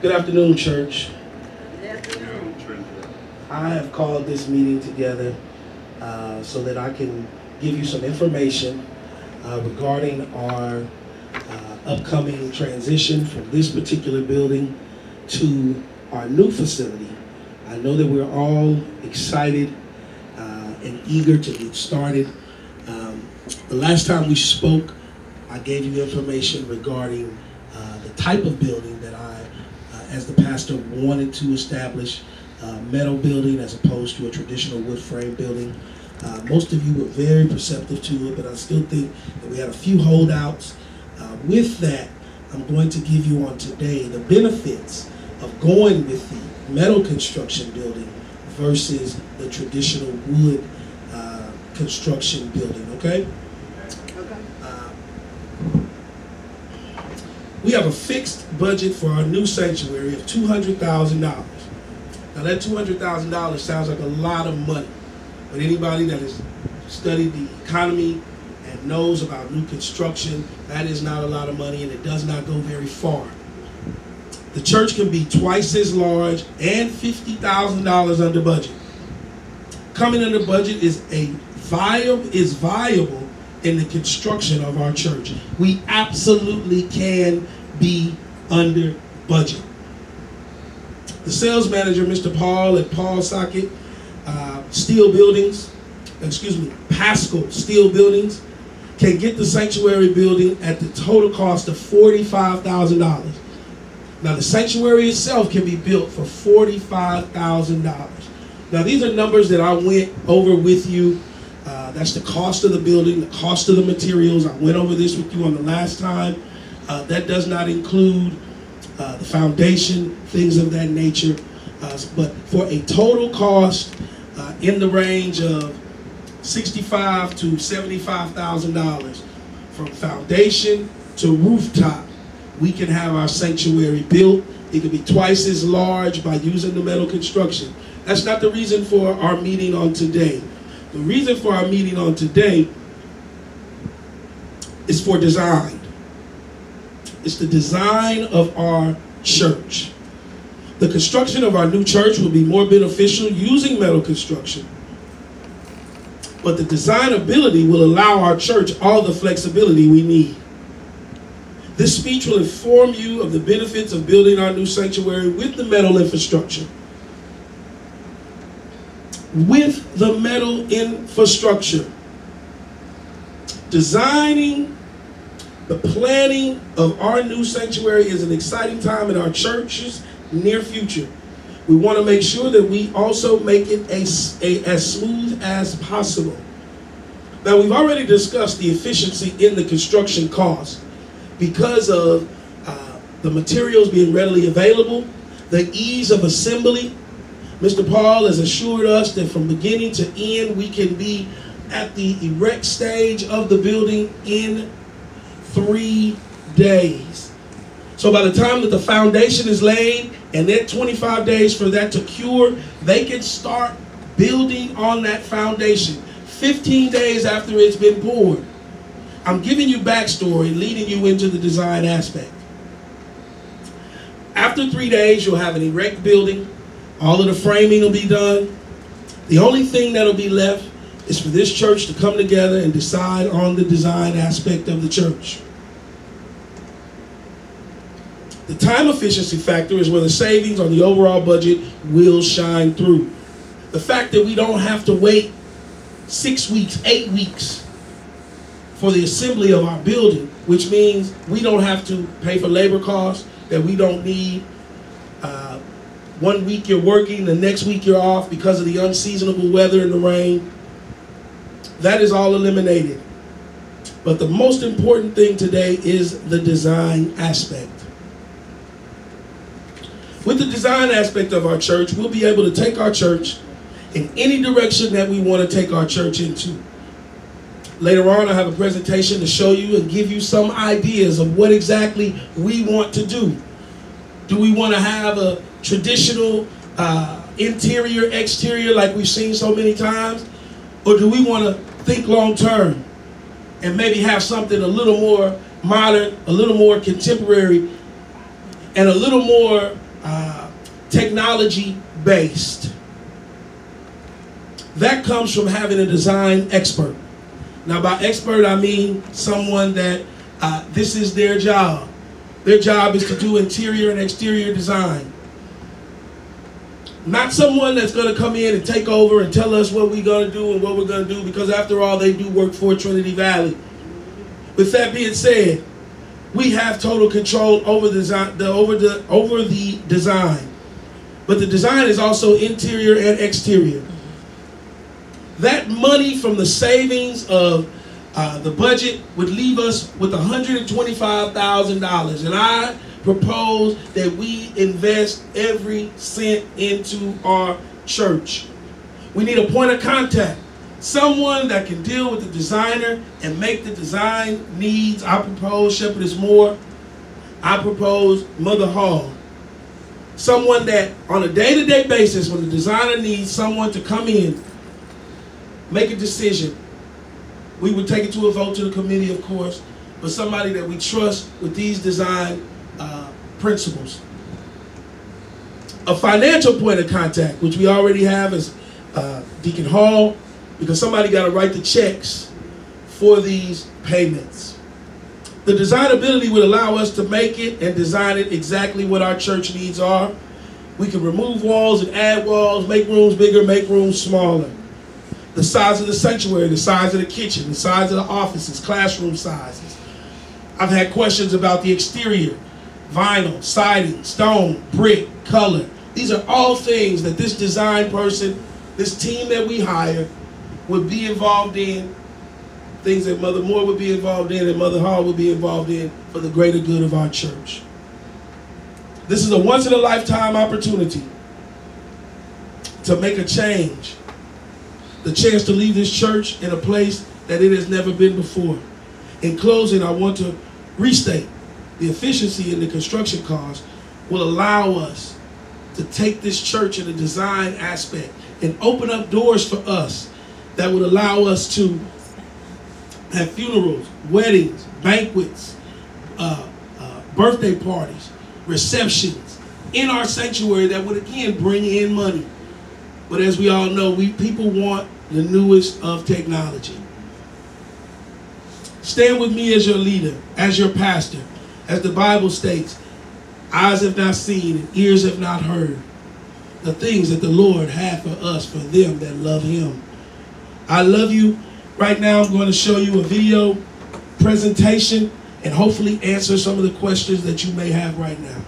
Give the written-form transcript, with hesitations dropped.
Good afternoon, church. Good afternoon. I have called this meeting together so that I can give you some information regarding our upcoming transition from this particular building to our new facility. I know that we're all excited and eager to get started. The last time we spoke, I gave you information regarding the type of building that I, as the pastor, wanted to establish. Metal building as opposed to a traditional wood frame building. Most of you were very perceptive to it, but I still think that we had a few holdouts. With that, I'm going to give you on today the benefits of going with the metal construction building versus the traditional wood construction building, okay? We have a fixed budget for our new sanctuary of $200,000. Now that $200,000 sounds like a lot of money, but anybody that has studied the economy and knows about new construction, that is not a lot of money and it does not go very far. The church can be twice as large and $50,000 under budget. Coming under budget is viable in the construction of our church. We absolutely can be under budget. The sales manager, Mr. Paul at Paul Socket Pascal Steel Buildings, can get the sanctuary building at the total cost of $45,000. Now the sanctuary itself can be built for $45,000. Now these are numbers that I went over with you. That's the cost of the building, the cost of the materials. I went over this with you on the last time. That does not include the foundation, things of that nature. But for a total cost in the range of $65,000 to $75,000, from foundation to rooftop, we can have our sanctuary built. It can be twice as large by using the metal construction. That's not the reason for our meeting on today. The reason for our meeting on today is for design. It's the design of our church. The construction of our new church will be more beneficial using metal construction, but the designability will allow our church all the flexibility we need. This speech will inform you of the benefits of building our new sanctuary with the metal infrastructure. With the metal infrastructure, designing the planning of our new sanctuary is an exciting time in our church's near future. We want to make sure that we also make it as smooth as possible. Now, we've already discussed the efficiency in the construction cost because of the materials being readily available, the ease of assembly. Mr. Paul has assured us that from beginning to end, we can be at the erect stage of the building in 3 days. So by the time that the foundation is laid and then 25 days for that to cure, they can start building on that foundation 15 days after it's been poured. I'm giving you backstory, leading you into the design aspect. After 3 days, you'll have an erect building. All of the framing will be done. The only thing that'll be left is for this church to come together and decide on the design aspect of the church. The time efficiency factor is where the savings on the overall budget will shine through. The fact that we don't have to wait 6 weeks, 8 weeks for the assembly of our building, which means we don't have to pay for labor costs that we don't need. 1 week you're working, the next week you're off because of the unseasonable weather and the rain. That is all eliminated. But the most important thing today is the design aspect. With the design aspect of our church, we'll be able to take our church in any direction that we want to take our church into. Later on, I have a presentation to show you and give you some ideas of what exactly we want to do. Do we want to have a traditional interior, exterior like we've seen so many times? Or do we want to think long term and maybe have something a little more modern, a little more contemporary, and a little more technology based. That comes from having a design expert. Now by expert I mean someone that this is their job. Their job is to do interior and exterior design. Not someone that's going to come in and take over and tell us what we're going to do and what we're going to do, because after all, they do work for Trinity Valley. With that being said, we have total control over the design. But the design is also interior and exterior. That money from the savings of the budget would leave us with $125,000. And I propose that we invest every cent into our church. We need a point of contact. Someone that can deal with the designer and make the design needs. I propose Shepherdess Moore. I propose Mother Hall. Someone that on a day-to-day basis, when the designer needs someone to come in, make a decision. We would take it to a vote to the committee, of course, but somebody that we trust with these design principles. A financial point of contact, which we already have, is Deacon Hall, because somebody got to write the checks for these payments. The designability would allow us to make it and design it exactly what our church needs are. We can remove walls and add walls, make rooms bigger, make rooms smaller. The size of the sanctuary, the size of the kitchen, the size of the offices, classroom sizes. I've had questions about the exterior, vinyl, siding, stone, brick, color. These are all things that this design person, this team that we hire, would be involved in, things that Mother Moore would be involved in and Mother Hall would be involved in for the greater good of our church. This is a once-in-a-lifetime opportunity to make a change. The chance to leave this church in a place that it has never been before. In closing, I want to restate the efficiency in the construction cost will allow us to take this church in a design aspect and open up doors for us that would allow us to have funerals, weddings, banquets, birthday parties, receptions in our sanctuary that would again bring in money. But as we all know, people want the newest of technology. Stand with me as your leader, as your pastor. As the Bible states, eyes have not seen and ears have not heard the things that the Lord had for us, for them that love him. I love you. Right now I'm going to show you a video presentation and hopefully answer some of the questions that you may have right now.